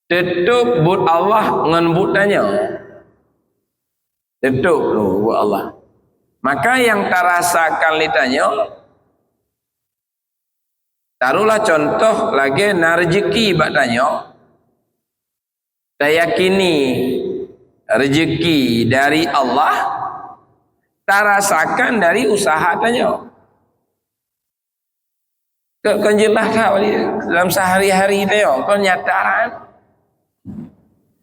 tutup but Allah ngan but tanya. Tutup tu but Allah. Maka yang terasakan ditanya, taruhlah contoh lagi rezeki bak tanya. Saya yakini rezeki dari Allah, terasakan dari usaha tanya. Kau jelas tak dalam sehari-hari tanya, kau nyata kan?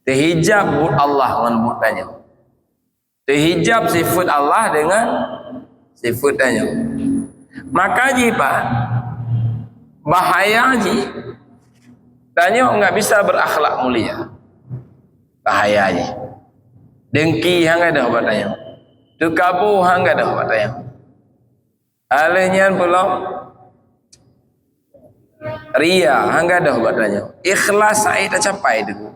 Terhijab but Allah dengan but tanya. Terhijab sifat Allah dengan sifat tanya. Maka pak bahaya ji tanya enggak bisa berakhlak mulia. Bahaya ji. Dengki hang ada buat tanya. Tukabu hang ada buat tanya. Alehnya pula ria hang ada buat tanya. Ikhlas saya tak capai tu.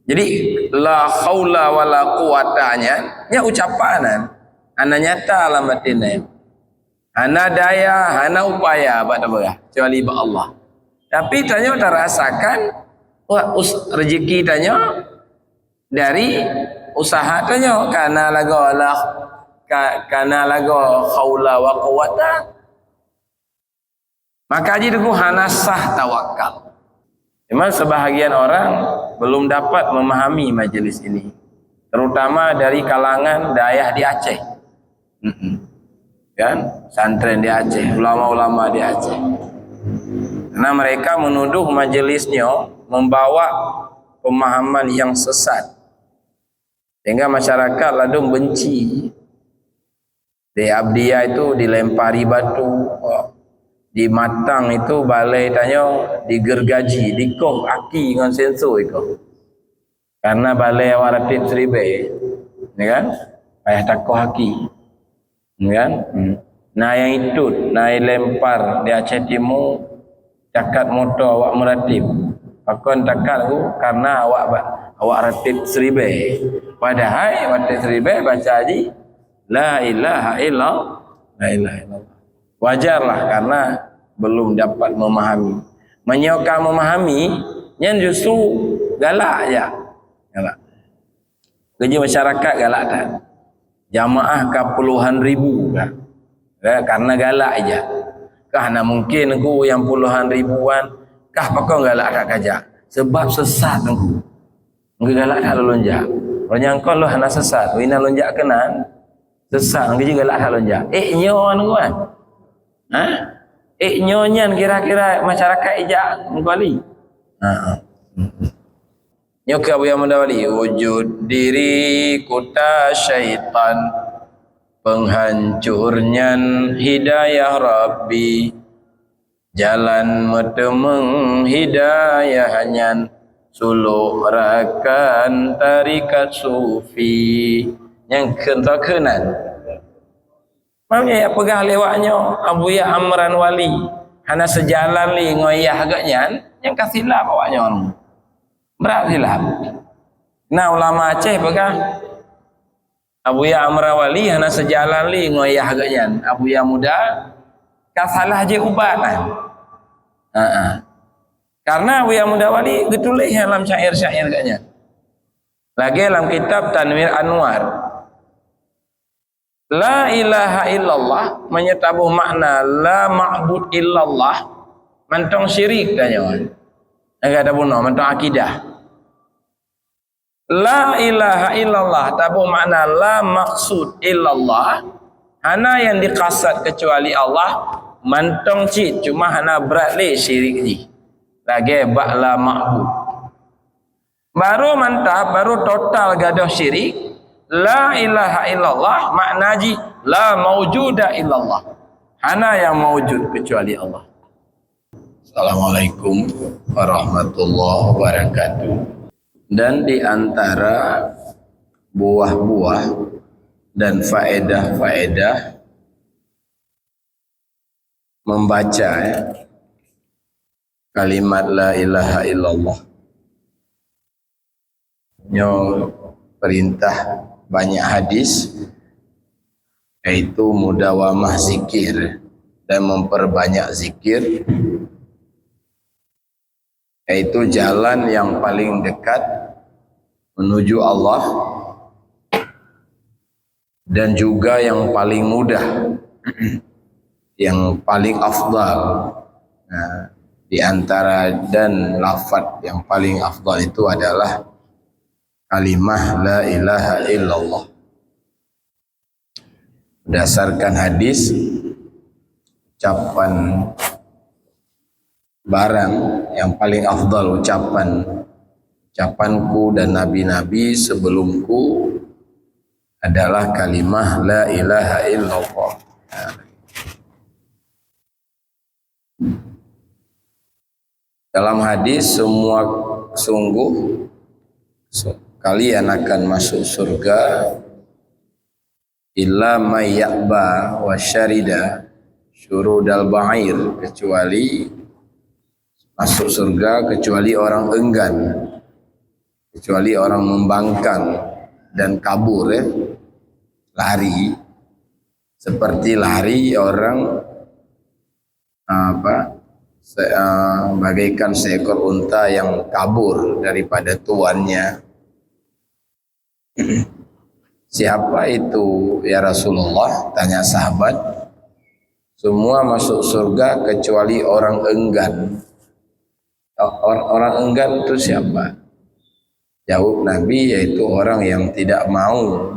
Jadi la haula wala quwatanya nya ucapanan ana nyata dalam batinnya. Ana daya, ana upaya pada berah kecuali ba Allah. Tapi tanya terasakan wah rezeki tanya dari usaha tanya kana lago haula wa quwata. Maka jadi tu hanasah tawakal. Memang sebahagian orang belum dapat memahami majelis ini, terutama dari kalangan daerah di Aceh, kan, santren di Aceh, ulama-ulama di Aceh. Karena mereka menuduh majelisnya membawa pemahaman yang sesat, sehingga masyarakat ladung benci. Di Abdiyah itu dilempari batu. Di Matang itu balai tanya digergaji, dikoh aki dengan sensor itu. Karena balai awak ratib seribai, ya kan? Payah takoh aki, ya kan? Nah yang itu, nah lempar di Aceh Timur, cakat motor awak meratib. Pakon takat aku karena awak ratib seribai. Padahal ratib seribai baca haji, la ilaha illallah, la ilaha illallah. Wajarlah karena belum dapat memahami. Menyokong memahami, yang justru galak aja. Galak. Kerja masyarakat galak tak? Jamaah ke puluhan ribu kan? Karena galak aja. Karena mungkin aku yang puluhan ribuan, kah pakau galak tak kajak? Sebab sesat aku. Mungkin galak tak lonjak. Kalau nyangkau lo hana sesat, wina lonjak kenan. Sesat, mungkin juga galak tak lonjak. Nyon aku kan? Nyonyan kira-kira masyarakat ijak kembali. Nyoka Abu Yang Mendawali, wujud diri kuta syaitan, penghancurnya hidayah Rabbi, jalan metemeng hidayahnya, suluk rakan tarikat sufi, yang kentakenan. Mamnya ya pegah lewatnya Abu Ya Amran Wali hana sejalan li ngoyah agaknya yang kasilap awaknya orang berat silap. Nah ulama Aceh pegah Abu Ya Amran Wali hana sejalan li ngoyah agaknya Abu Ya muda kasalah je ubat kan. Karena Abu Ya muda Wali getulih dalam syair-syair agaknya. Lagi dalam kitab Tanwir Anwar, la ilaha illallah menyetabuh makna la ma'bud illallah, mantong syirik tanya. Enggak ada bunuh, mantong akidah. La ilaha illallah tabuh makna la maksud illallah, hana yang dikasat kecuali Allah, mantong cik cuma hana berat le syirik ji. Lagi bak la ma'bud. Baru mantap, baru total gaduh syirik. La ilaha illallah maknaji la maujuda illallah, hana yang maujud kecuali Allah. Assalamualaikum warahmatullahi wabarakatuh. Dan di antara buah-buah dan faedah-faedah membaca kalimat la ilaha illallah, perintah banyak hadis, yaitu mudawamah zikir dan memperbanyak zikir, yaitu jalan yang paling dekat menuju Allah dan juga yang paling mudah, yang paling afdal. Nah, di antara dan lafaz yang paling afdal itu adalah kalimah la ilaha illallah. Berdasarkan hadis, ucapan barang yang paling afdal ucapanku dan nabi-nabi sebelumku adalah kalimah la ilaha illallah. Dalam hadis, sungguh kalian akan masuk surga illa may ya'ba wa syarida syurudal ba'ir, kecuali masuk surga kecuali orang enggan, kecuali orang membangkang dan kabur, lari, seperti lari orang bagaikan seekor unta yang kabur daripada tuannya. Siapa itu ya Rasulullah? Tanya sahabat. Semua masuk surga kecuali orang enggan. Orang enggan itu siapa? Jawab Nabi, yaitu orang yang tidak mau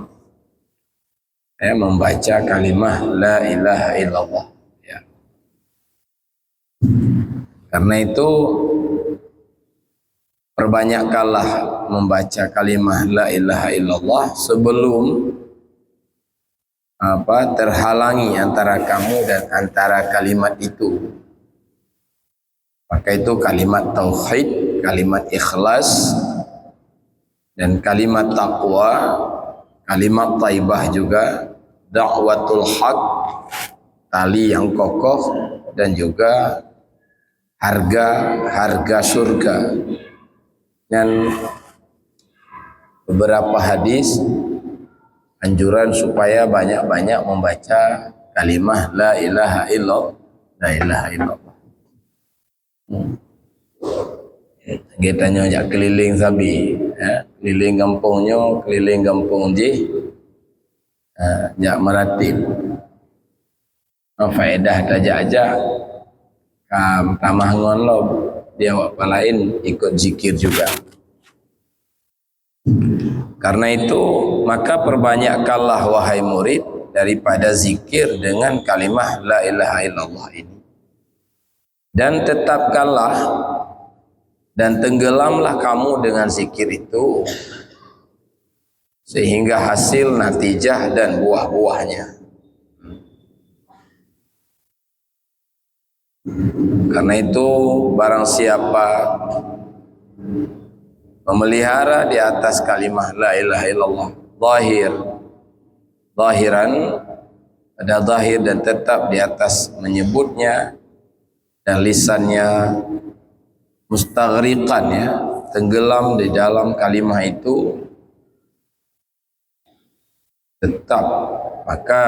membaca kalimah la ilaha illallah. Ya. Karena itu perbanyakkanlah membaca kalimah la ilaha illallah sebelum terhalangi antara kamu dan antara kalimat itu. Maka itu kalimat tauhid, kalimat ikhlas, dan kalimat taqwa, kalimat taibah juga, da'watul haq, tali yang kokoh, dan juga harga surga. Dan beberapa hadis anjuran supaya banyak-banyak membaca kalimah la ilaha illallah, la ilaha illallah. Kita nyojak keliling sabi, keliling kampungnya, keliling kampung je, jak meratib. Faedah tajak-ajak, tamah ngonlob, dia apa lain ikut zikir juga. Karena itu maka perbanyakkanlah wahai murid daripada zikir dengan kalimah la ilaha illallah ini. Dan tetapkanlah dan tenggelamlah kamu dengan zikir itu sehingga hasil natijah dan buah-buahnya. Karena itu barang siapa memelihara di atas kalimah la ilaha illallah zahiran, ada zahir dan tetap di atas menyebutnya, dan lisannya mustaghriqan, tenggelam di dalam kalimah itu, tetap maka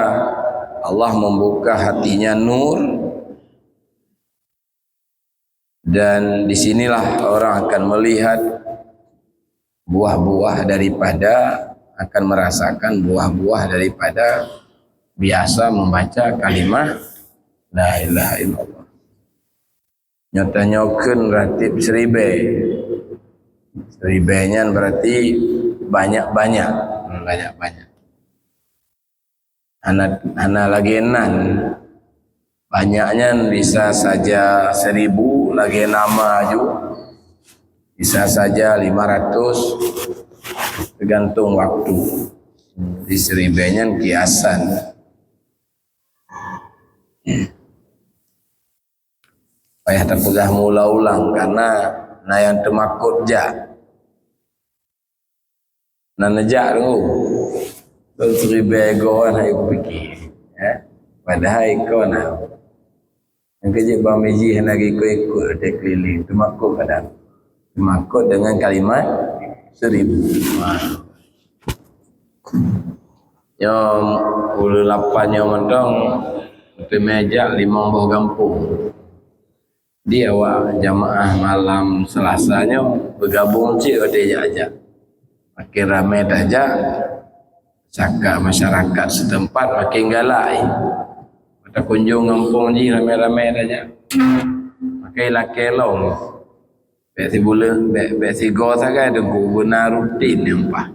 Allah membuka hatinya nur, dan disinilah orang akan melihat buah-buah daripada, akan merasakan buah-buah daripada biasa membaca kalimah la ilaha illallah. Nyota-nyokeun ratib seribenya berarti banyak-banyak. Hana lagi nan, banyaknya bisa saja 1000, lagi nama juga bisa saja 500, tergantung waktu. Di seribenya kiasan. Payah terpegah mula ulang karena yang temakut ja. Nejak tu. Terus ribego nak ikut fikir. Padahal ikut nak. Yang kerja bamiji hendak ikut dia keliling. Temakut kadang. Temakut dengan kalimat 1000. Yang ulu 8 yang mentong. Itu meja 50 kampung. Dia jamaah malam Selasanya bergabung cik dia aja. Makin ramai aja, cakap masyarakat setempat makin galai. Pada kunjung kampung ji ramai-ramai aja. Makin lakelong. Besi bulan, besi go saja ada benar rutin yang apa.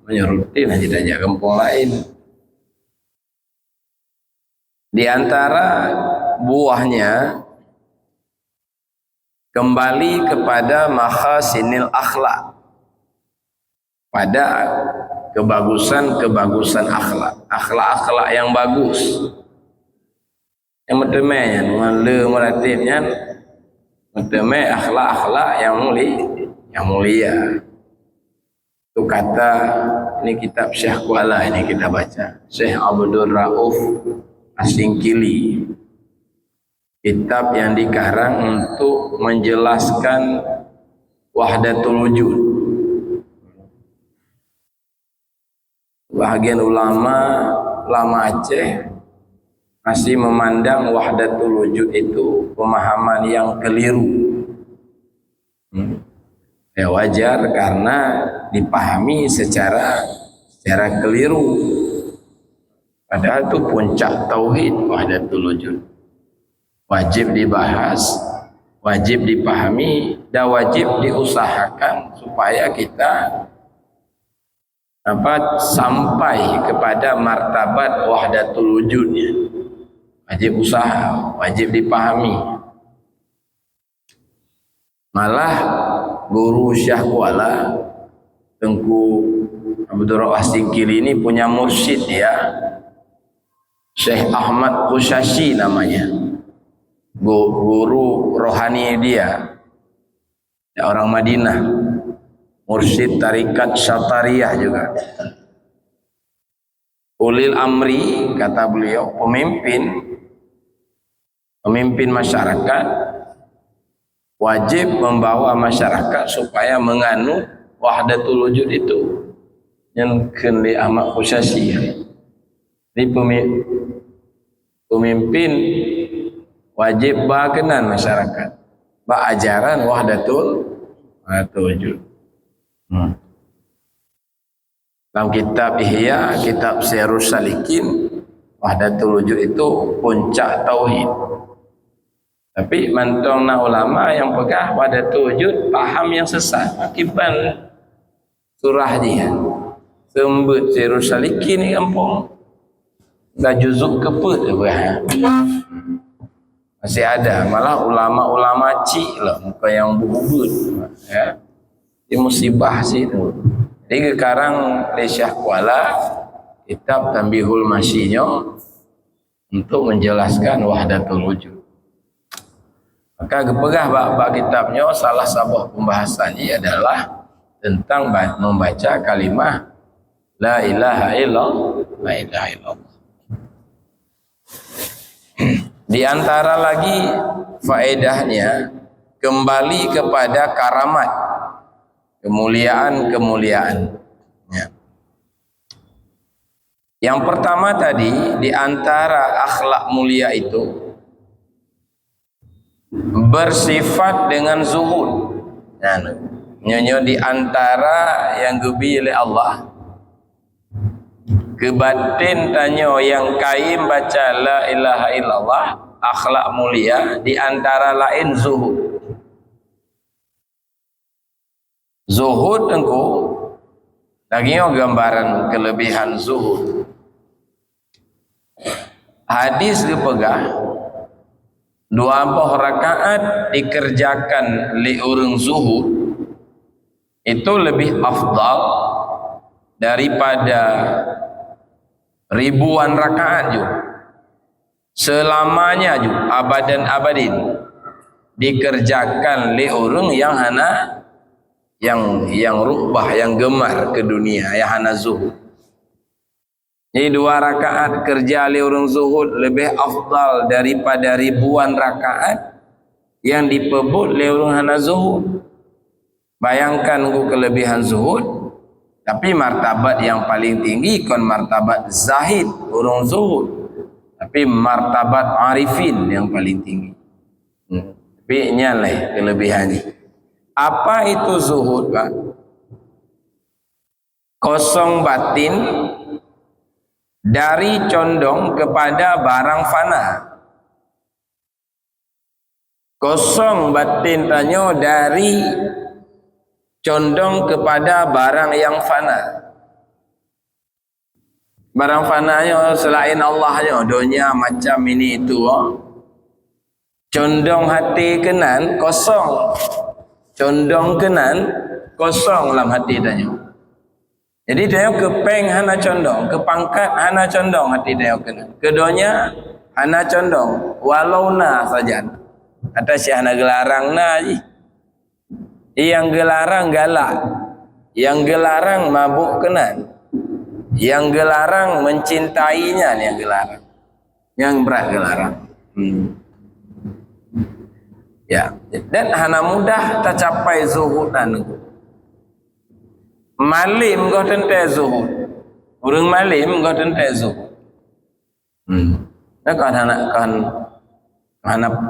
Banyak rutin aja kampung lain. Di antara buahnya kembali kepada mahasinil akhlak, pada kebagusan akhlak yang bagus. Yang metemanya meratibnya metemai akhlak yang mulia. Itu kata ini kitab Syekh Kuala ini kita baca. Syekh Abdul Rauf Asingkili. Kitab yang dikarang untuk menjelaskan wahdatul wujud. Bahagian ulama Aceh masih memandang wahdatul wujud itu pemahaman yang keliru. Ya wajar karena dipahami secara keliru. Padahal itu puncak tauhid wahdatul wujud. Wajib dibahas, wajib dipahami, dan wajib diusahakan supaya kita dapat sampai kepada martabat wahdatul wujudnya. Wajib usaha, wajib dipahami. Malah guru Syekh Kuala Tengku Abdul Rauf Asingkili ini punya mursyid ya, Syekh Ahmad Qushashi namanya. Guru rohani dia orang Madinah, mursyid tarikat Syatariyah juga. Ulil amri kata beliau, pemimpin masyarakat wajib membawa masyarakat supaya menganut wahdatul wujud itu yang kini Ahmad Qushashi. Ini pemimpin wajib berkenan masyarakat berajaran wahdatul wujud. Dalam kitab Ihya, kitab Sirrus Salikin, wahdatul wujud itu puncak tauhid. Tapi mantongna ulama yang pegah wahdatul wujud paham yang sesat akibat surah dia. Sembut Sirrus Salikin ni kampung. Dah juzuk keput apa? Masih ada, malah ulama-ulama cik lah, muka yang bubut ya. Ini musibah sih itu. Jadi sekarang Syekh Kuala kitab Tanbihul Masyinya untuk menjelaskan wahdatul wujud. Maka kepegah bab kitabnya salah satu pembahasannya adalah tentang membaca kalimah la ilaha illallah. Di antara lagi faedahnya kembali kepada karamat, kemuliaan. Ya. Yang pertama tadi di antara akhlak mulia itu bersifat dengan zuhud. Nyonya di antara yang gebi oleh Allah. Kebatin tanyo yang kaim baca la ilaha illallah, akhlak mulia di antara lain zuhud. Zuhud engko lagi gambaran kelebihan zuhud. Hadis dipegah 20 rakaat dikerjakan li urang zuhud itu lebih afdal daripada ribuan rakaat juga. Selamanya juga abadan abadin dikerjakan li urang yang hana yang rubah, yang gemar ke dunia, yang hana zuhud. Jadi 2 rakaat kerja li urang zuhud lebih afdal daripada ribuan rakaat yang dipebut li urang hana zuhud. Bayangkan kelebihan zuhud. Tapi martabat yang paling tinggi kon martabat zahid, urung zuhud. Tapi martabat arifin yang paling tinggi. Bi-nya lah kelebihannya. Apa itu zuhud, Pak? Kosong batin dari condong kepada barang fana. Kosong batin tanyo dari condong kepada barang yang fana. Barang fananya selain Allahnya, dunia macam ini itu. Condong hati kenan kosong. Condong kenan kosong dalam hati tanyo. Jadi dia kepeng hana condong, kepangkat hana condong hati dia kenan. Keduanya hana condong, walau na saja. Kata si hana gelarang na je. Yang gelarang galak, yang gelarang mabuk kenan, yang gelarang mencintainya, yang gelarang, yang berat gelarang. Ya, dan hana mudah tercapai zuhudan. Malim kau tentai zuhud, orang malim kau tentai zuhud. Nah,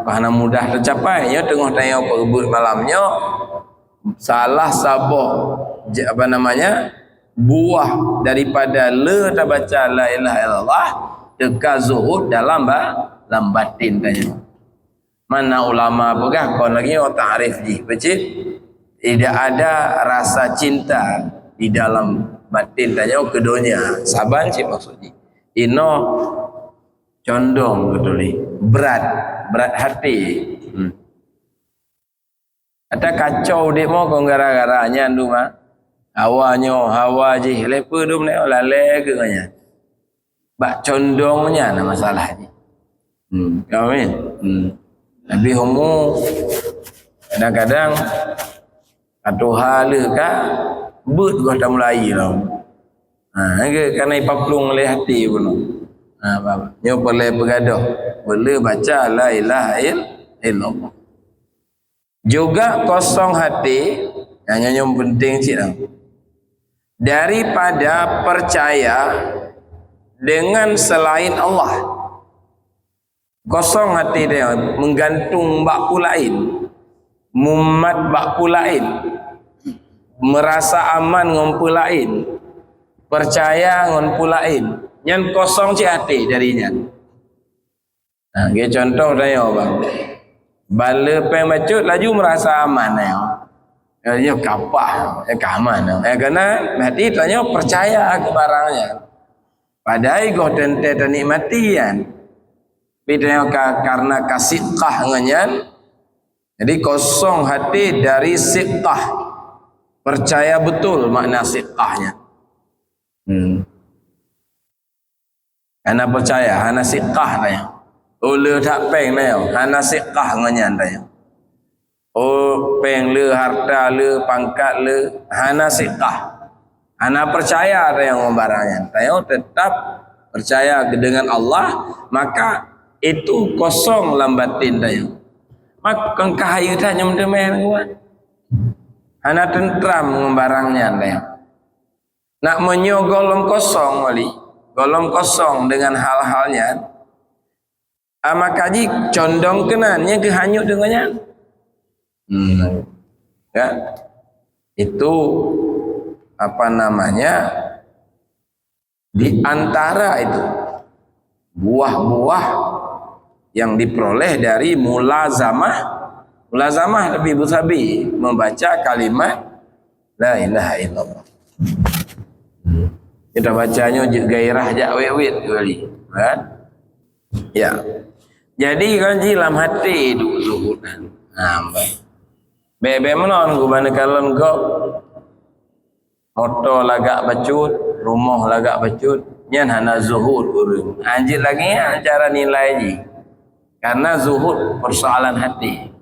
hana mudah tercapai. Ya tengah tanya perebut malamnya. Salah sabah apa namanya buah daripada le tak baca la ilaha illallah dekat zuhud dalam batin tanya. Mana ulama pegah kon lagi ta'rif ji becik tidak ada rasa cinta di dalam batin tanya keduanya saban sih maksudnya ino condong betul berat hati. Ada kacau dia mau kau gara-garanya tu mah. Hawa je lepa dum ne lale ke nya. Bak condongnya nah masalahnya. Kau ni. Lebih homo kadang-kadang atau hal ka beut gua tak mulai lah. Ke kana ipaplung le hati pun. Apa? Nyo boleh bergaduh. Boleh baca la ilaha illallah. Juga kosong hati yang penting cik dah. Daripada percaya dengan selain Allah. Kosong hati dia menggantung bak lain, mumat bak lain, merasa aman ngon lain, percaya ngon lain. Yang kosong cik hati darinya. Nah, dia contoh dia bang. Bala peng macut laju merasa aman dia kapah keaman kerana hati tanya percaya ke barangnya padahal goh tente nikmati kan bidanya karena kasiqah nganyan jadi kosong hati dari siqah percaya betul makna siqahnya karena percaya hana siqah tanya le tak peng dia hana siqah nganyan dia peng le harta le pangkat le hana siqah hana percaya dia barangnya dia tetap percaya dengan Allah maka itu kosong dalam batin dia maka kahaya tanya mendemen kuat hana tentram barangnya dia nak menyogolong kosong wali golong kosong dengan hal-halnya maka ji condong kenannya kehanyut dengannya ya itu apa namanya di antara itu buah-buah yang diperoleh dari mulazamah lebih bersabi membaca kalimat la ilaha illallah kita bacanya gairah jak wet kali kan ya. Jadi kan dalam hati itu zuhudan. Bebe menon ku bana kalon kau motor lagak bacut, rumah lagak bacut, nyan hana zuhud urang. Anjir lagi cara nilai ji. Karena zuhud persoalan hati.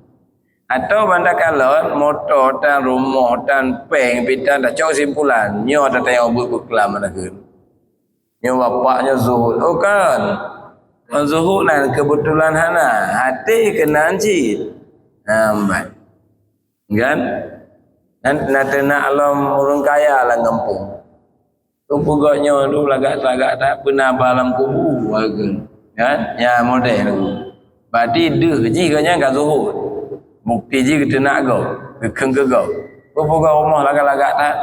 Atau banda kalon motor dan rumah dan peng pitan dah cok simpulan, nyo tak tengok buku kelam mana ke. Nyo bapaknya zuhud. Oh kan. Zuhud dan kebetulan hana hati kena anjir baik kan dan nak alam orang kaya lah kampung tu pugaknya tu lagak tak pernah balam kubu kan ya model berarti deh ji kanya enggak zuhud bukti je kita nak go kekeng ke go berpoga rumah lagak-lagak tak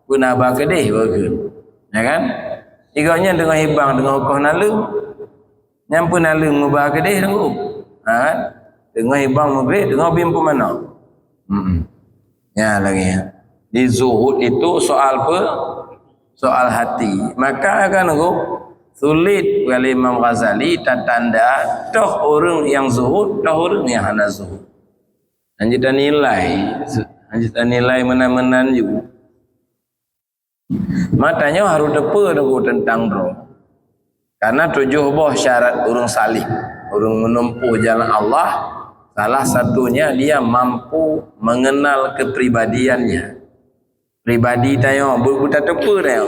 pun abah kedih berke ya kan iganya dengan hibang dengan hukuh nalung nyampu nalung ngubah kedih tunggu ha dengan hibang mubrik dengan bim pemana ya lagi di zuhud itu soal apa soal hati maka akan nunggu sulit oleh Imam Ghazali tanda toh orang yang zuhud toh orang yang hana zuhud anjita nilai menan-menan juga matanya harus depa nunggu tentang bro karena 7 buah syarat orang salih orang menempuh jalan Allah salah satunya dia mampu mengenal kepribadiannya pribadi tanya buta tepa tanya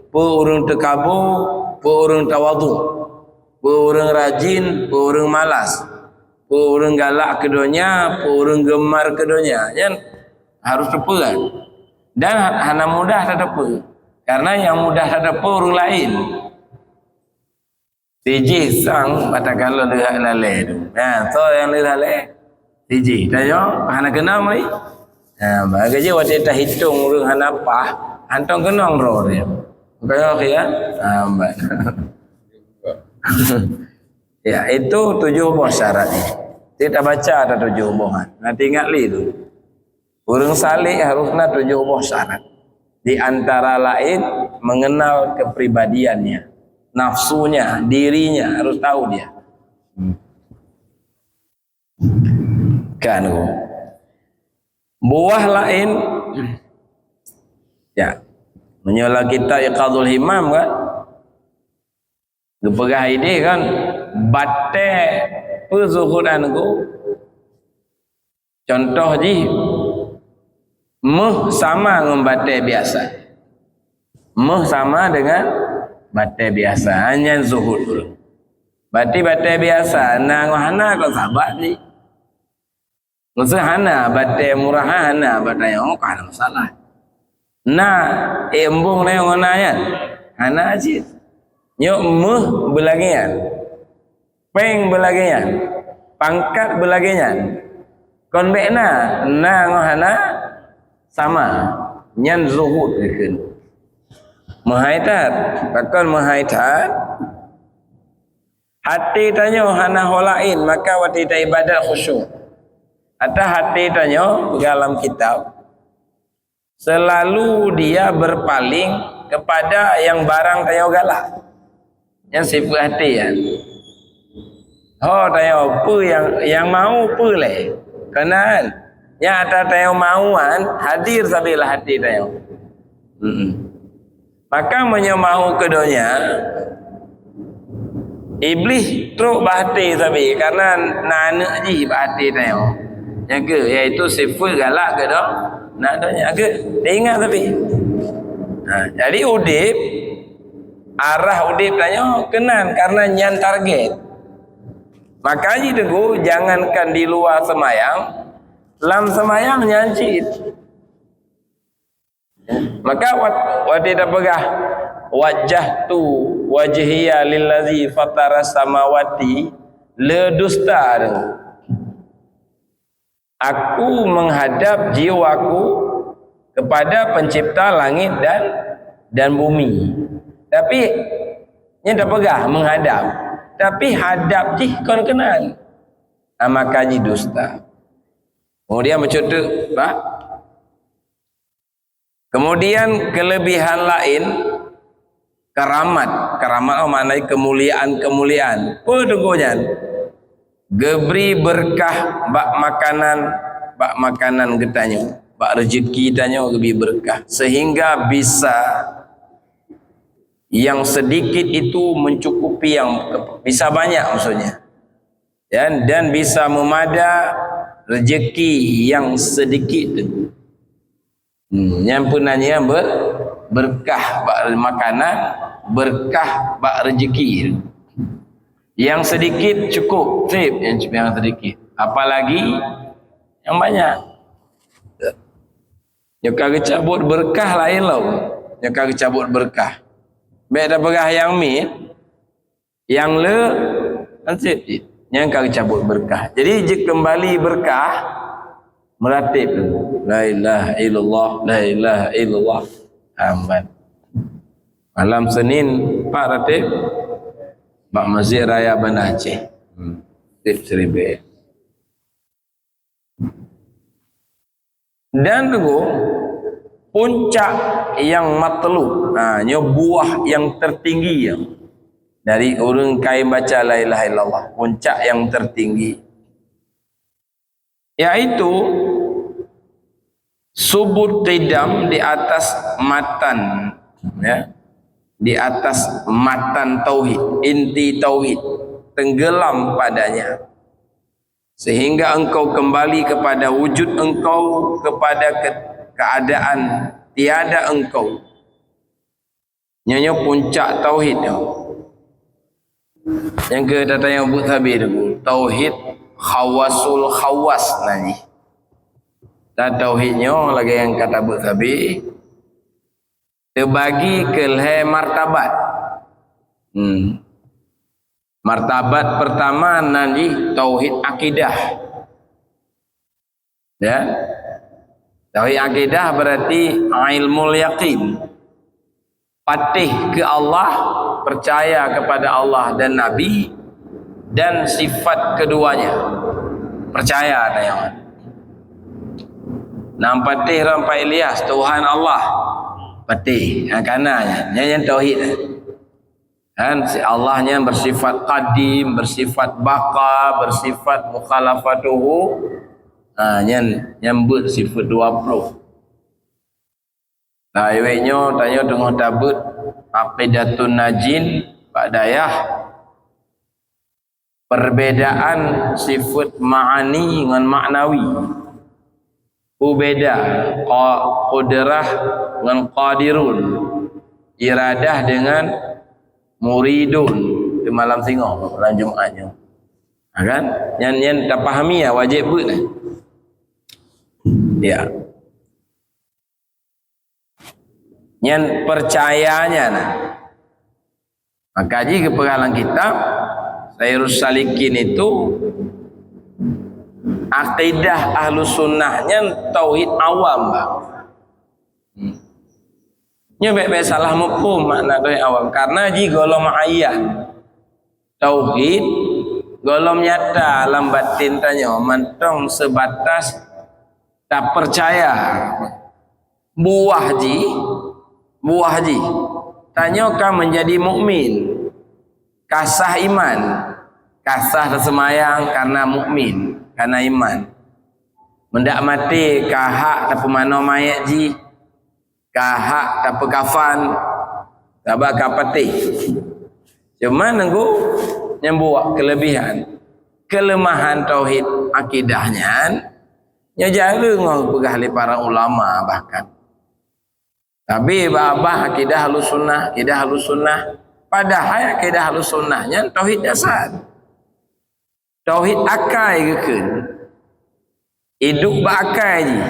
pe orang tekabur pe orang tawadhu pe orang rajin pe orang malas pe orang galak keduanya pe orang gemar keduanya kan harus tepa kan dan hana mudah tak tepa karena yang mudah tak tepa orang lain Tiji sang patakala lihat lalai tu. Ha, so yang lihat lalai tiji. Tanya, hana kenal mai. Ha, bagi je waktu kita hitung orang hana apa, antong kenal roh dia. Kaya ya. Ha, ya, itu 7 buah syarat ni. Kita baca ada 7 buah. Nanti ingat li tu. Orang salih harusnya 7 buah syarat. Di antara lain mengenal kepribadiannya. Nafsunya, dirinya harus tahu dia. Kan buah lain ya menyola kita iqadul himam kan gepegah ide kan bate pezuhudan ku contoh ji meh sama dengan bate biasa meh sama dengan bate biasa hanya zuhud dulu. Berarti bate biasa nang hana kau sahabat ni. Maksud hana bate murah hana bate yang kan masalah. Nah, embung le ngona yan. Hana aji. Nyok meh belagian. Peng belagian. Pangkat belagian. Kon bekna nang hana sama. Nyan zuhud dekeun. Mahaitat, takkan mahaitat. Hati tanya hana holain maka watita ibadat khusyuk. Atau hati tanya dalam kitab selalu dia berpaling kepada yang barang tanya galak. Yang sifat hati ya. Oh tanya apa yang mau apa le? Kenal. Yang ada tanya mauan hadir sabilah hati tanya. Maka menyemahu keduanya iblis teruk bahati tapi karena nanak ji bahati tanya yang ke iaitu sifat galak ke dah nak tanya ke dia ingat tapi jadi udip arah udip tanya kenan karena nyan target maka ji teguh jangankan di luar semayang dalam semayang nyancit. Maka waktu kita pegah wajah tu wajhiya lillazi fatara samawati ledusta aku menghadap jiwaku kepada pencipta langit dan bumi tapi ini dah pegah menghadap tapi hadap jih kon kenal maka ji dusta kemudian macam tu pak. Kemudian kelebihan lain karamat maknanya kemuliaan pedenggonya geberi berkah bak makanan getanya bak rezeki tanya lebih berkah sehingga bisa yang sedikit itu mencukupi yang bisa banyak maksudnya dan bisa memada rezeki yang sedikit yang punanya berkah bak makanan berkah bak rezeki yang sedikit cukup sip yang sedikit apalagi yang banyak yang kagak cabut berkah lain loh yang kagak cabut berkah baik dah berkah yang mi yang le sip yang kagak cabut berkah jadi jika kembali berkah meratib la ilaha illallah, la ilaha illallah. Aman. Malam Senin Pak ratib Pak Masjid Raya Bandar Aceh. Tip Seribe. Dan tunggu puncak yang matlub, buah yang tertinggi ya. Dari orang kai baca la ilaha illallah, puncak yang tertinggi yaitu subut qidam di atas matan, ya, di atas matan tauhid, inti tauhid, tenggelam padanya sehingga engkau kembali kepada wujud engkau, kepada keadaan tiada engkau. Nyanyi puncak tauhid ya. Yang ke datang yang Abu Thabir tauhid khawasul khawas nani. Dan tauhidnya lagi yang kata Abu Thabir terbagi ke martabat. Martabat pertama nanti tauhid akidah. Ya. Tauhid akidah berarti ilmul yaqin. Patih ke Allah, percaya kepada Allah dan Nabi dan sifat keduanya. Percaya ada yang. Nam patih rampai Ilyas Tuhan Allah. Patih kananya. Yang tauhid. Dan si Allahnya bersifat qadim, bersifat baqa, bersifat mukhalafatuhu. Nyambut sifat 20. Nah, iweknya tanya dengan tabut aqidatun najin Pak Dayah. Perbedaan sifat ma'ani dengan maknawi. Beda qudrah dengan qadirun. Iradah dengan muridun di malam singo malam Jumatnya. Kan? Yang tak pahami ya wajib buat lah. Ya. Yang percayanya nah. Maka jika pengalang kitab Sayyidus Salikin itu akidah ahlus sunnahnya tauhid awam bang. Nya baik-baik salah mufhum makna tauhid awam karena ji golom ayat tauhid golom nyata alam batin tanya mentong sebatas tak percaya buah ji tanya kah menjadi mukmin kasah iman kasah tersemayang karena mukmin karena iman mendak mati kahak tak pemano mayat ji kahak tak pekafan tabak kapati cuma nunggu nyembuak kelemahan tauhid akidahnya nyajalu ngau pegah li para ulama bahkan tapi babah akidah halus sunnah padahal akidah halus sunnahnya tauhid dasar tauhid akai gekeun hidup bakai ji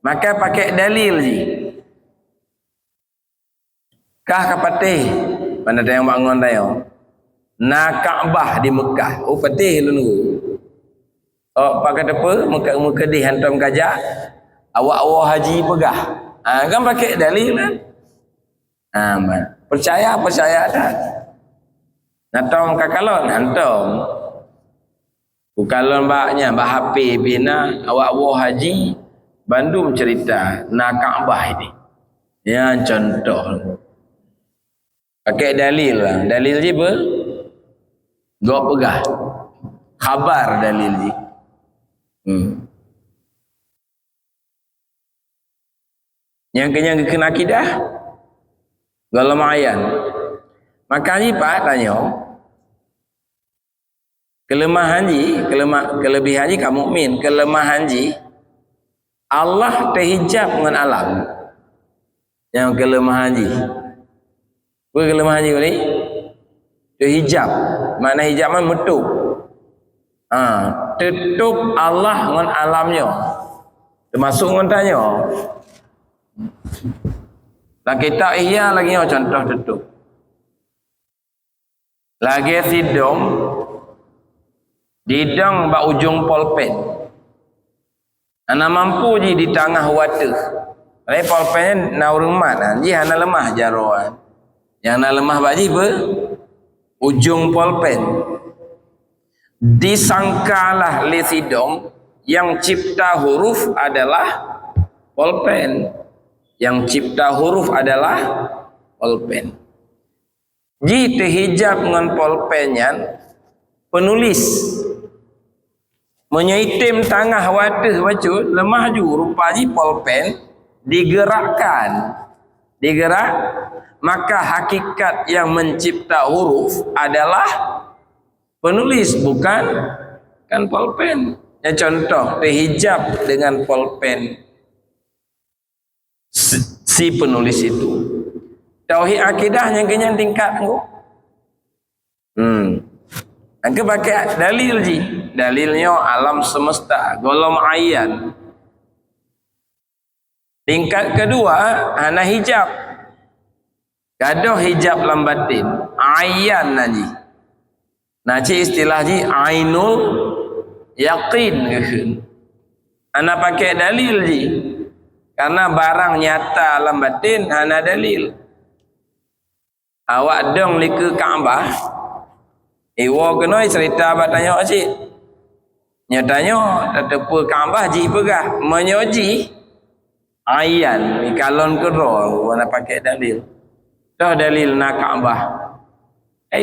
maka pakai dalil ji kah kapatih mana tayang bangun tayang na Kaabah di Mekah patih lu nunggu pakai apa muka di hantam gajah awak haji pegah kan pakai dalil kan percaya dah nantom kakalon nantom bukalon mbaknya mbak HP bina awak haji Bandung cerita na Kaabah ini ya contoh pakai dalil lah dalil je apa gak pegah khabar dalil je yang kena akidah golong ayan makanya Pak tanya kelemahan ji kelebihan ji kamu mukmin kelemahan ji Allah terhijab dengan alam yang kelemahan ji kelemahan ji ni terhijab makna hijab man metup tutup Allah dengan alamnya termasuk dengan tanya lah kita ihya lagi contoh tutup lagi didong bak ujung polpen Ana mampu je di tengah water. Lai polpen na urmat ji hana lemah jaroan. Yang na lemah baji ber ujung polpen. Disangkalah li sidong yang cipta huruf adalah polpen. Yang cipta huruf adalah polpen. Ji terhijab dengan polpenyan penulis menyaitim tengah wadah baca lemah ju rupaji polpen digerak, maka hakikat yang mencipta huruf adalah penulis, bukan kan polpen. Ya, contoh terhijab dengan polpen si penulis itu. Tauhid akidahnya kenyang tingkat engko. Angka pakai dalil ji. Dalilnya alam semesta, golom ayan. Tingkat kedua, ana hijab. Gadoh hijab lambatin, ayan naji. Naji istilah ji ainul yaqin geun. Ana pakai dalil ji. Karena barang nyata lambatin ana dalil. Awak dong li ke Kaabah. Iwo kena cerita batanya cik. Nyatanya tetepu Kaabah ji pegah menyoji ayan kalon kedua wana pakai dalil. Dah dalil nak Kaabah.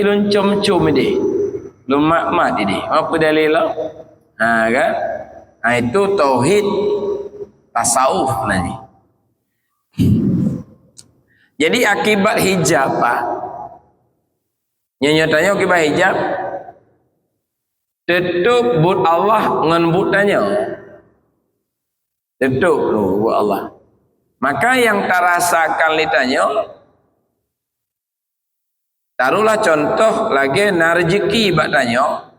Lun cum-cum dia. Lun mak-mak dia. Apa dalil lo? Ha kan? Ha, itu tauhid tasawuf nanti. Jadi akibat hijab pak. Nyatanya akibat hijab tutup but Allah dengan butannya. Tutup lu but Allah. Maka yang terasakan litanya, taruhlah contoh lagi rezeki batanya.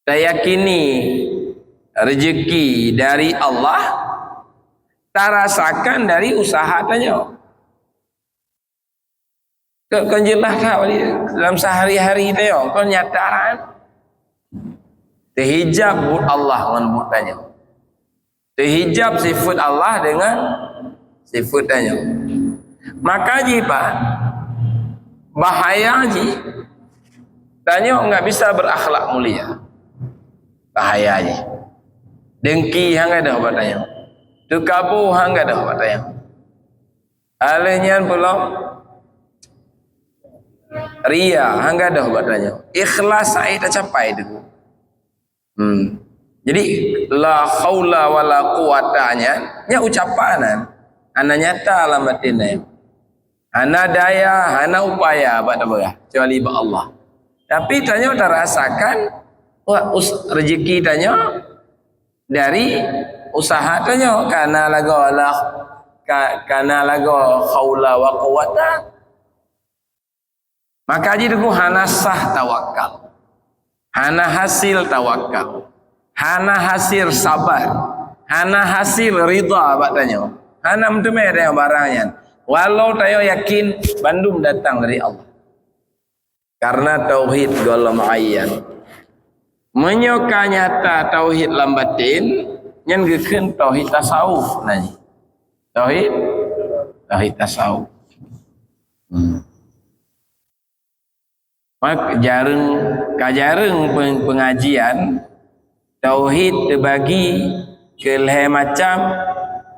Saya yakini rezeki dari Allah, terasakan dari usaha tanya. Kau jelas kau dalam sehari-hari dia, kau nyataan. Terhijab but Allah dengan butannya. Terhijab sifat Allah dengan sifatnya. Maka ji pak, bahaya ji. Tanya enggak bisa berakhlak mulia. Bahaya ji. Dengki hang ada batanya. Tukabu hang ada batanya. Alenyan pula ria hang ada batanya. Ikhlas saya dah capai itu. Jadi la haula wala quwatanya nya ucapanan ana nyata alamatinnya. Ana daya, ana upaya pada berah kecuali ba Allah. Tapi tanya terasakan wah rezeki tanya dari usaha tanya karena lagu haula wa quwata. Maka jadi ku hana sah tawakal. Hana hasil tawakal. Hana hasil sabar. Hana hasil ridha batanya. Hana mentemai dia barangnya. Walau tayo yakin bandum datang dari Allah. Karena tauhid golom ayan. Menyoka nyata tauhid lambatin yang gekeun tauhid tasawuf nanya. Tauhid tasawuf. Mak kajareng pengajian tauhid terbagi ke macam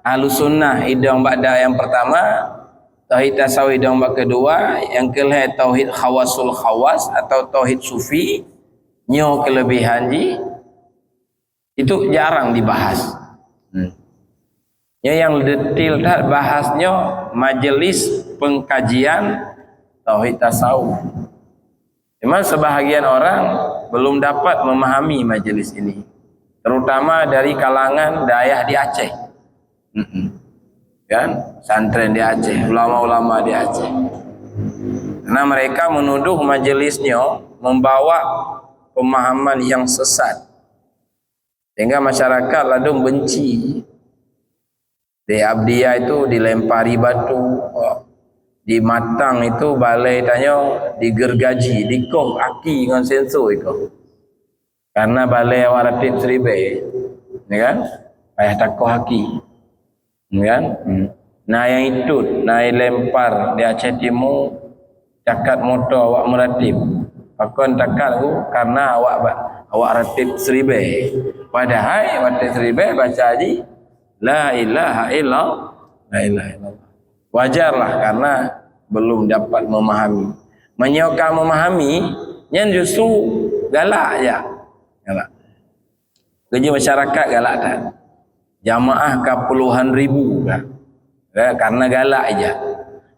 Ahlus Sunnah idang ba'da yang pertama, tauhid tasawuf idang ba'da kedua, yang kelih tauhid khawasul khawas atau tauhid sufi nyo kelebihan ji itu jarang dibahas. Ya yang detail dah bahasnya majelis pengkajian tauhid tasawuf. Cuma sebahagian orang belum dapat memahami majelis ini, terutama dari kalangan daerah di Aceh. Kan santren di Aceh, ulama-ulama di Aceh. Karena mereka menuduh majelisnya membawa pemahaman yang sesat, sehingga masyarakat ladung benci. Di Abdiyah itu dilempari batu, di Matang itu balai tanya digergaji, dikoh aki dengan sensor itu. Karena balai waratip seribe, ya kan? payah takoh haki. Kan? Nah yang itu, nah yang lempar di Aceh Timur, cakat motor awak meratib. Pakon takat tu karena awak ratib seribai. Padahal ratib seribai baca haji la ilaha illallah, la ilaha illallah. Wajarlah karena belum dapat memahami. Menyokong memahami, yang justru galak aja. Galak. Kerja masyarakat galak tak? Jamaah ke puluhan ribu kan? Karena galak aja.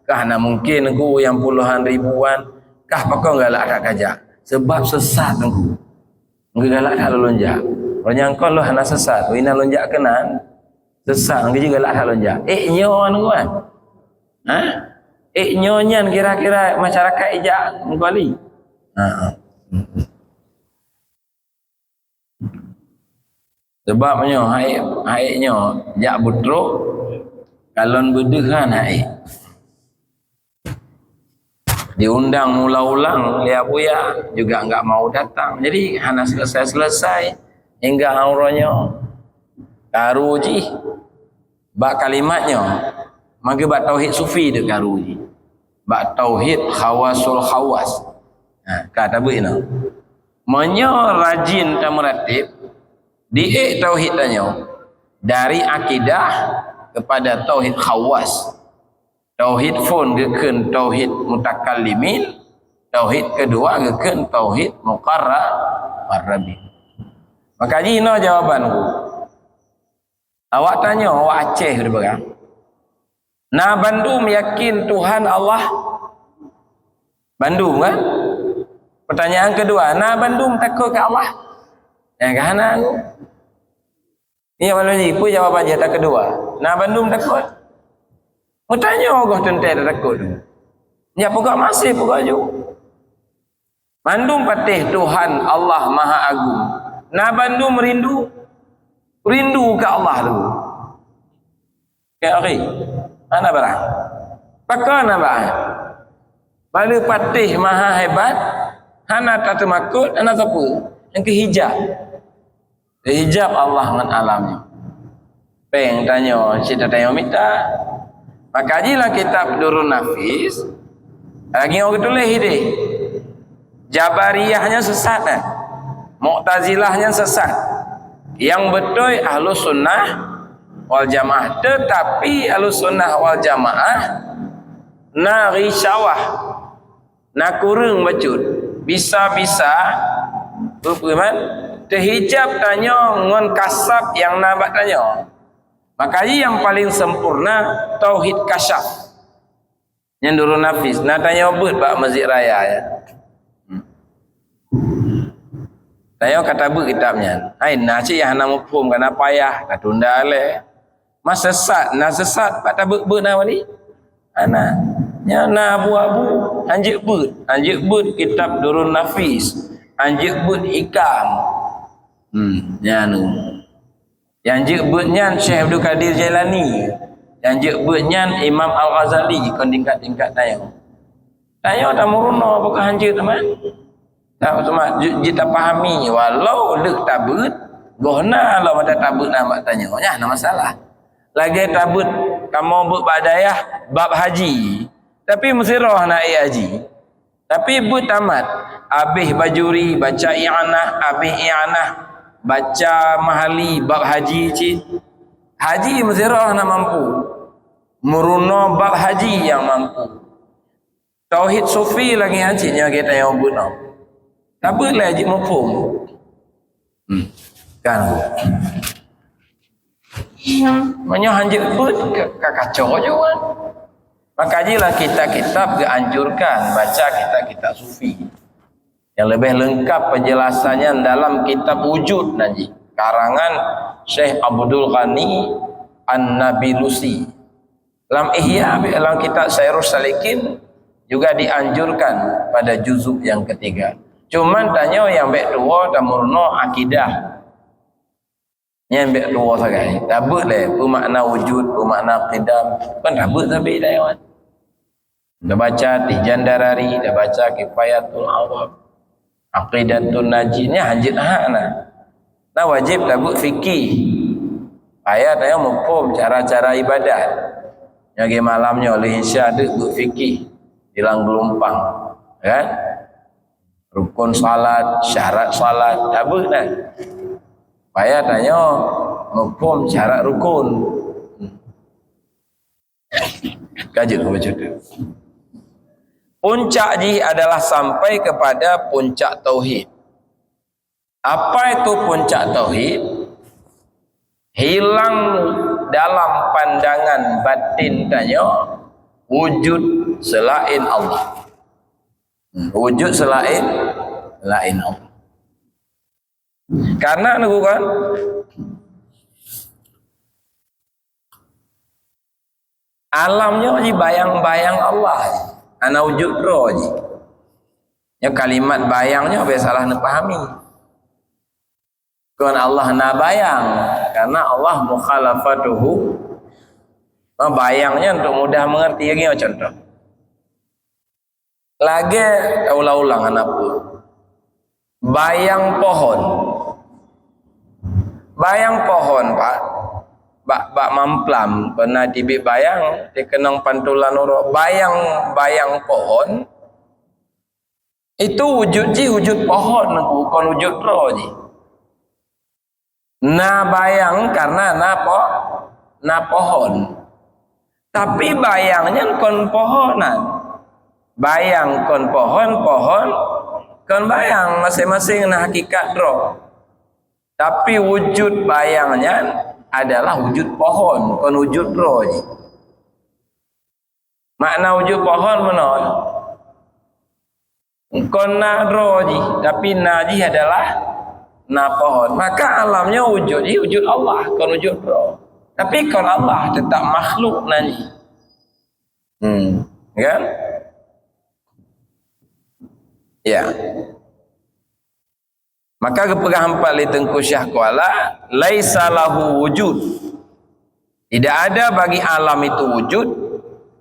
Kah nak mungkin aku yang puluhan ribuan, kah pakau galak tak kajak? Sebab sesat aku. Engkau galak tak lonjak. Kalau nyangkau lu hana sesat, wina lonjak kenan. Sesat, engkau juga galak tak lonjak. Nyon aku kan? Ha? Nyonyan kira-kira masyarakat ijak engkau li. Sebabnya haiknya jak butruk kalon bedehan haik. Diundang mula-ulang lihat buya juga enggak mau datang. Jadi hana selesai hingga auranya karuji bak kalimatnya maka bak tauhid sufi de karuji. Bak tauhid khawasul khawas. Kata begini. Menyo rajin tamuratib diik tauhid tanya dari akidah kepada tauhid khawas. Tauhid pun geken tauhid mutakallimin, tauhid kedua geken tauhid muqarrabin. Maka jino jawabanku. Awak tanya awak Aceh dia berang. Nah Bandung yakin Tuhan Allah. Bandung kan? Pertanyaan kedua, nah Bandung takut ke Allah? Ya kan aku. Ini malam ni pun jawapan jatah kedua. Nah Bandung takut. Mau tanya Allah tentu takut. Ya pokok masih pokok juga. Bandung patih Tuhan Allah Maha Agung. Nah Bandung merindu ke Allah tu. Kayak okay. Mana barang? Pakar nak barang? Pada patih Maha Hebat. Hana tak termakut, hana tak apa. Yang kehijab. Hijab Allah dengan alamnya. Peng tanya, cerita tanya minta. Maka jilah kitab Durun Nafis. Lagi orang tulis ini. Jabariyahnya sesat. Mu'tazilahnya sesat. Yang betul Ahlus Sunnah wal Jamaah. Tetapi Ahlus Sunnah wal Jamaah na risawah. Na kurung bacut. Bisa-bisa bagaimana terhijab tanya ngon kasab yang nabat tanya. Makanya yang paling sempurna tauhid kasyaf yang Durun Nafis. Nah tanya bet Pak Masjid Raya ya. Tanya kata bet kitabnya. Hai nasi yang nak mufhum kana payah katunda le. Mas sesat, nah sesat Pak tabek bet nama ni. Ana nyana abu-abu anjek but kitab Durun Nafis anjek but hikam nyanu yang anjek but nyan Syekh Abdul Qadir Jailani yang anjek but nyan Imam Al-Ghazali kon tingkat tayo tak muruno apakah anjek teman tak cuma kita pahami walau lek tabut gohna lah ada tabut nama tanya nya ada masalah lagi tabut kamu but badayah bab haji tapi mesti roh nak haji. Tapi but tamat. Habis bajuri baca i'anah, habis i'anah baca mahali bab haji cik. Haji mesti roh nak mampu. Muruno bab haji yang mampu. Tauhid sufi lagi hajinya kita yang bunuh. Tapi lah haji mafhum. Kan. Banyak hanjir but kacau juga. Maka jilah kita kitab dianjurkan baca kitab sufi yang lebih lengkap penjelasannya dalam kitab wujud nanti karangan Syekh Abdul Ghani An-Nabilusi. Dalam Ihya dalam kitab Syairus Salikin juga dianjurkan pada juzuk yang ketiga. Cuman tanya yang baik dua tamurno akidah. Yang baik dua sagai. Tabut le bermakna wujud, bermakna qidam. Kan tabut tapi dah. Dah baca Tijan Darari, dah baca Kifayatul Awam, Aqidatun Najin, ni hanjit hana. Nah wajib tabut fikih. Ayat yang menghukum cara-cara ibadat. Yang malamnya oleh insya ada berfikir hilang gelompang, kan? Rukun salat, syarat salat, apa kan? Ayat tanya menghukum syarat rukun. Kajian macam tu. Puncak ji adalah sampai kepada puncak tauhid. Apa itu puncak tauhid? Hilang dalam pandangan batin tanya wujud selain Allah. Wujud selain Allah. Karena niku kan alamnya ni bayang-bayang Allah. Ana wujud roh je. Ya kalimat bayangnya biasalah nak pahami. Kan Allah na bayang karena Allah mukhalafatuhu. Bayangnya untuk mudah mengerti lagi contoh. Lagi ulang-ulang anak pun. Bayang pohon. Bayang pohon, Pak. Bak mamplam pernah tibik bayang dikenang pantulan urut bayang pohon itu wujud pohon bukan wujud roh ji. Na bayang karena na pohon. Tapi bayangnya kon pohonan. Bayang kon pohon kon bayang masing-masing na hakikat roh. Tapi wujud bayangnya adalah wujud pohon, kon wujud roh je. Makna wujud pohon menon. Kon na roh je, tapi na je adalah na pohon. Maka alamnya wujud je, wujud Allah, kon wujud roh. Tapi kon Allah tetap makhluk nanti. Kan? Ya. Maka kepegang empat li Tengku Syah Kuala laisa lahu wujud. Tidak ada bagi alam itu wujud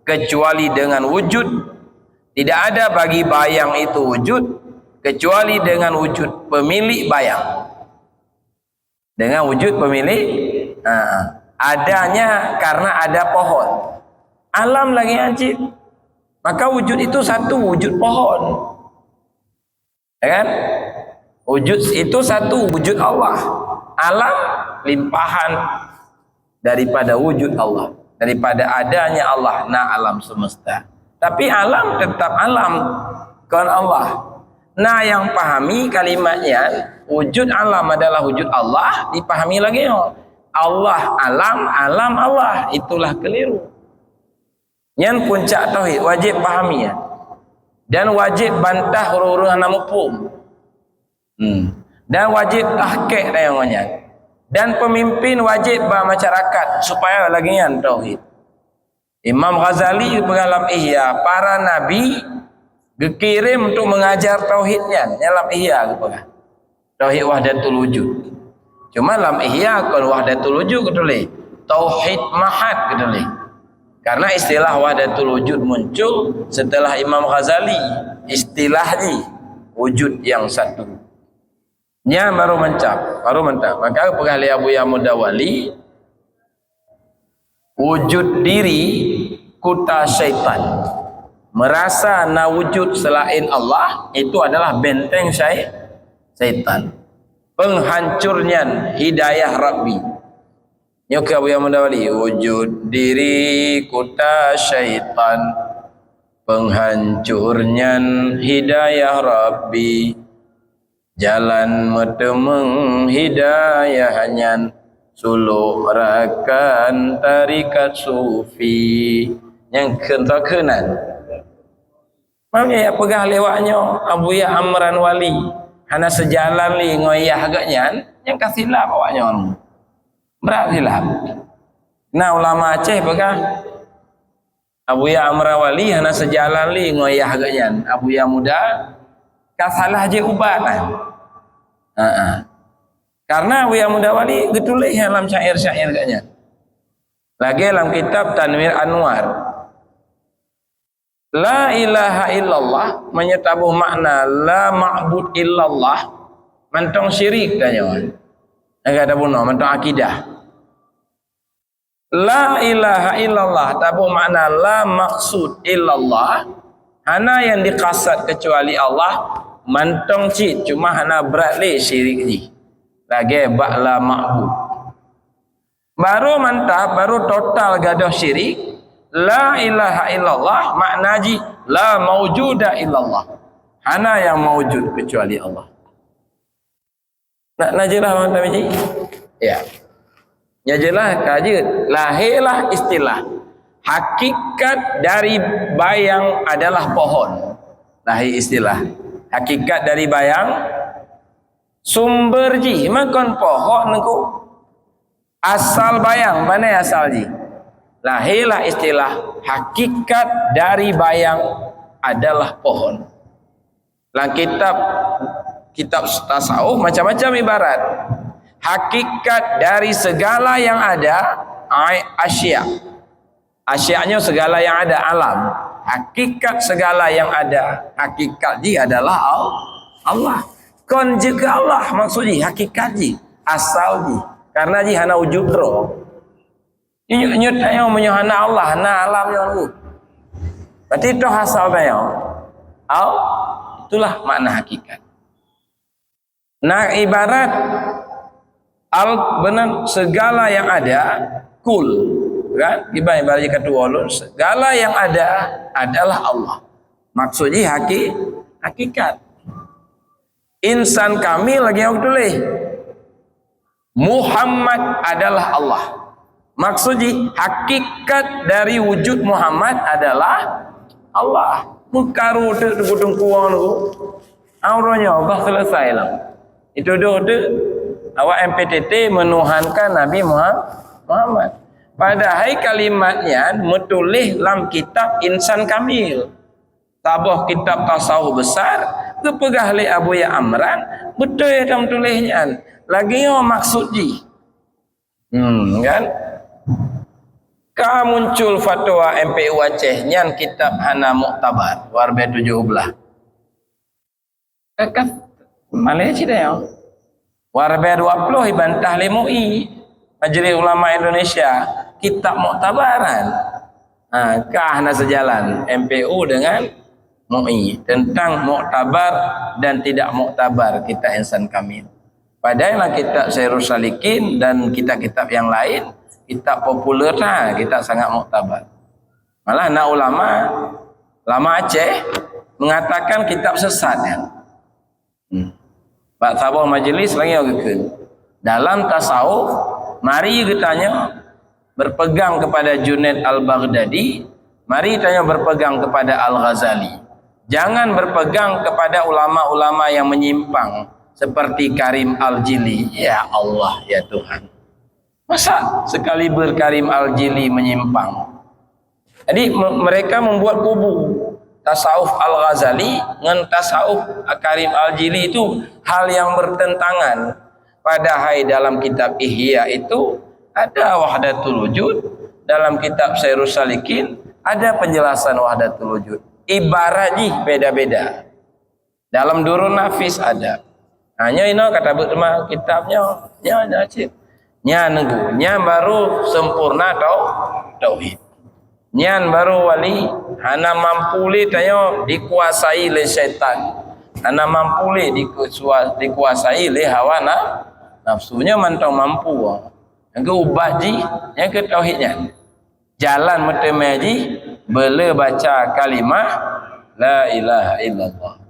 kecuali dengan wujud. Tidak ada bagi bayang itu wujud kecuali dengan wujud pemilik bayang. Dengan wujud pemilik adanya karena ada pohon. Alam lagi anjir. Maka wujud itu satu wujud pohon. Ya kan? Wujud itu satu wujud Allah. Alam limpahan daripada wujud Allah, daripada adanya Allah na alam semesta. Tapi alam tetap alam kan Allah. Nah yang pahami kalimatnya wujud alam adalah wujud Allah, dipahami lagi Allah alam, alam Allah, itulah keliru. Yang puncak tauhid wajib pahami ya. Dan wajib bantah huruf-huruf nama pum. Dan wajib tahqiq namanya. Dan pemimpin wajib bermasyarakat supaya lagi yang tauhid. Imam Ghazali dalam Ihya, para nabi dikirim untuk mengajar tauhidnya dalam Ihya kepada tauhid wahdatul wujud. Cuma dalam Ihya kalau wahdatul wujud ketulis tauhid mahad ketulis. Karena istilah wahdatul wujud muncul setelah Imam Ghazali, istilahnya wujud yang satu. Nya baru mencap. Maka pengali Abu Ya Mudawali wujud diri kuta syaitan. Merasa na wujud selain Allah itu adalah benteng syaitan. Penghancurnya hidayah Rabbi. Nyuka Abu Ya Mudawali wujud diri kuta syaitan. Penghancurnya hidayah Rabbi. Jalan metemeng hidayahnya suluk rakan tarikat sufi yang kentakenan. Maknanya ya pegah lewatnya Abu Ya Amran Wali hana sejalan li ngoyah agaknya yang kasilap awaknya berat silap. Nah ulama Aceh pegah Abu Ya Amran Wali hana sejalan li ngoyah agaknya Abu Ya Muda kasalah je ubatan. Karena Abu Ya Mudawali getulih dalam syair-syair katanya. Lagi dalam kitab Tanwir Anwar. La ilaha illallah menyetabuh makna la ma'bud illallah mantong syirik katanya. Enggak ada bunuh mantong akidah. La ilaha illallah tabu makna la maksud illallah, hana yang dikasat kecuali Allah, mantong cit cuma hana berat le syirik ji lagi ba'la ma'bud. Baru mantap, baru total gaduh syirik. La ilaha illallah makna ji la maujuda illallah, hana yang maujud kecuali Allah. Nak jelas mana ji? Ya. Ya jelas kaji lahirlah istilah hakikat dari bayang adalah pohon. Lahir istilah hakikat dari bayang sumber ji makan pohon ku asal bayang mana asal ji. Lahirlah istilah hakikat dari bayang adalah pohon. Dalam kitab tasawuf macam-macam ibarat. Hakikat dari segala yang ada asya. Asyanya segala yang ada alam. Hakikat segala yang ada hakikat ji adalah Allah. Kon juga Allah maksudnya hakikat ji asal ji. Karena ji hana wujud roh. Nyut ayo menyuhana Allah hana alam yang lu. Berarti itu asal ayo. Itulah makna hakikat. Nah ibarat benar segala yang ada kul kan ibarat kata ulun segala yang ada adalah Allah maksudnya hakikat. Insan kami lagi yang tulis Muhammad adalah Allah maksudnya hakikat dari wujud Muhammad adalah Allah. Mukaru tu gudung kuang tu auranya Allah selesai lah itu tu awak MPTT menuhankan Nabi Muhammad. Padahal kalimatnya metulis dalam kitab Insan Kamil. Tabah kitab tasawuf besar, kepegah oleh Abu Ya Amran, betul ya dalam tulisnya. Lagi yang maksud ji. Kan? Ka muncul fatwa MPU Aceh nyan kitab Hana Muktabar warbe 17. Kakak Malaysia dah ya. Warbe 20 ibantah le MUI Majelis Ulama Indonesia kitab muktabaran. Kah na sejalan MPU dengan MUI tentang muktabar dan tidak muktabar kita Insan Kamil. Padahal kitab Syairus Salikin dan kitab-kitab yang lain kitab populer kita sangat muktabar. Malah na ulama Aceh mengatakan kitab sesat kan. Pak Sabah Majlis lagi ke dalam tasawuf mari kita tanya berpegang kepada Junaid Al-Baghdadi, mari tanya berpegang kepada Al-Ghazali. Jangan berpegang kepada ulama-ulama yang menyimpang seperti Karim Al-Jili. Ya Allah ya Tuhan. Masa sekali Karim Al-Jili menyimpang? Jadi mereka membuat kubu. Tasawuf Al-Ghazali dengan tasawuf Karim Al-Jili itu hal yang bertentangan. Padahal dalam kitab Ihya itu ada wahdatul wujud, dalam kitab Syairus Salikin ada penjelasan wahdatul wujud. Ibaratnya beda-beda. Dalam Durun Nafis ada. Hanya ini kata bertema kitabnya nya cip. Nya negu, nya baru sempurna tauhid. Nyan baru wali hana mampu le tayo dikuasai oleh syaitan. Hana mampu le dikuasai oleh hawa nafsunya mantau mampu. Yang ke ubaji, yang ke tauhidnya. Jalan metemaji bela baca kalimah la ilaha illallah.